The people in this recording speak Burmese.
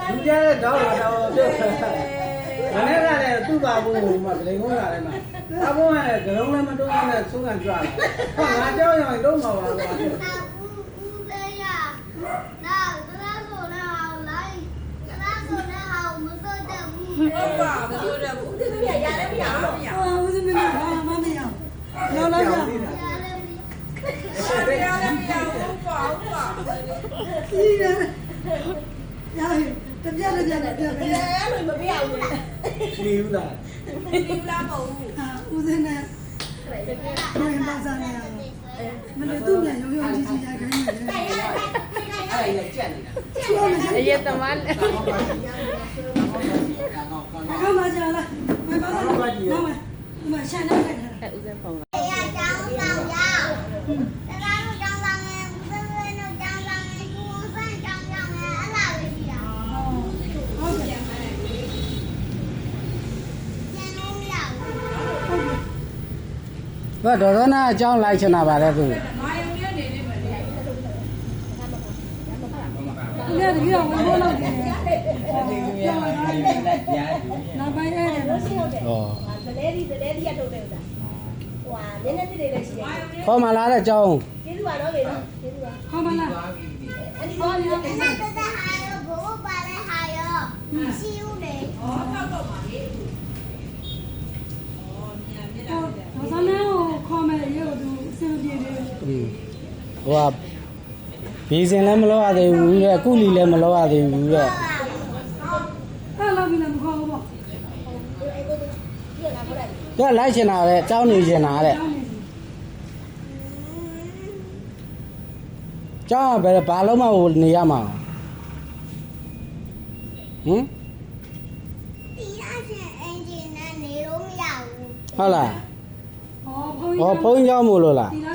လူကြတဲ့တော့တော့ပြောမနေ့ကလည်းသူ့ပါဘူးမှာဂလိန်ကုန်းလာတယ်မှာအဘုံကလည်းဂလုံးလည်းမတွန်းနဲ့သုံးကန်ကြွားတယ်ဟောငါကြောက်ရင်လုံးမှာပါကွာဦးလေးရနောက်တရားဆိုလည်းဟောင်းလိုက်တရားဆိုလည်းဟောင်းမစောတတ်ဘူးဟုတ်ပါမစိုးတယ်ဘူးဒီလိုရရတယ်မရဘူးမရဘူးဦးစမင်းဘာမှမရဘူးလောလိုက်ရရတယ်မရဘူးပါဘူးပါဒီရရတယ်တပြက်လည်းပြတယ်ပြတယ်အဲ့လိုမပြရဘူးလေနေဘူးလားနေဘူးလားမဟုတ်ဘူးဦးစင်းနဲ့ဘယ်မှာစားနေရလဲမလို့သူ့မြန်ရုံရုံကြီးကြီးကြခိုင်းနေတယ်အဲ့ဒါကြက်နေတာအရက်သမားကောင်းပါကြလားမပါဘူးနော်မရှာနေတယ်အဲ့ဦးစင်းဖုန်း哎呀，张张呀！大家都张张的，不是那张张的，中山张张的，俺哪个去呀？ဟုတ်ကဲ့见龙了。ဘာဒေါ်နာအကြောင်းလိုက်ချင်တာပါလေသူမာယုံနဲ့နေနေမယ်လေဒီနေ့ဒီတော့ဘယ်လိုလုပ်လဲနောက်ပိုင်းအဲ့ဒါလို့ရှိဟုတ်တယ်ဩဒလဲဒီရထုတ်တယ်ဥစ္စာဟိုဟာနည်းနည်းတိတိလေးရှိတယ်ခေါ်မလာတဲ့အကြောင်းကျေးဇူးပါတော့လေနော်ကျေးဇူးပါဟုတ်ပါလားအဲ့ဒီတော့ဒီတော့那这个还有不把的还有，西屋嘞。哦ထောက်တော့ပါလေဩမြန်မြတ်တာဒါဆိုလည်းခေါ်မယ်ရေကိုသူအဆင်ပြေတယ်ဟိုကဘေးစင်လည်းမလို့ရသေးဘူးတဲ့ကုလီလည်းမလို့ရသေးဘူးတဲ့အဲ့လောက်ပြီးလည်းမခေါ်ဘူးပေါ့ကဲလိုက်ချင်တာပဲအကြောင်းနေချင်တာတဲ့ကျောင်းကဘယ်ဘာလုံးမနေရမှာဟမ်地下线 engine 那内容要。ဟုတ်လားဟောဘုန်းကြီးဟောဘုန်းကြီးကျောင်းမို့လို့လားဒီလား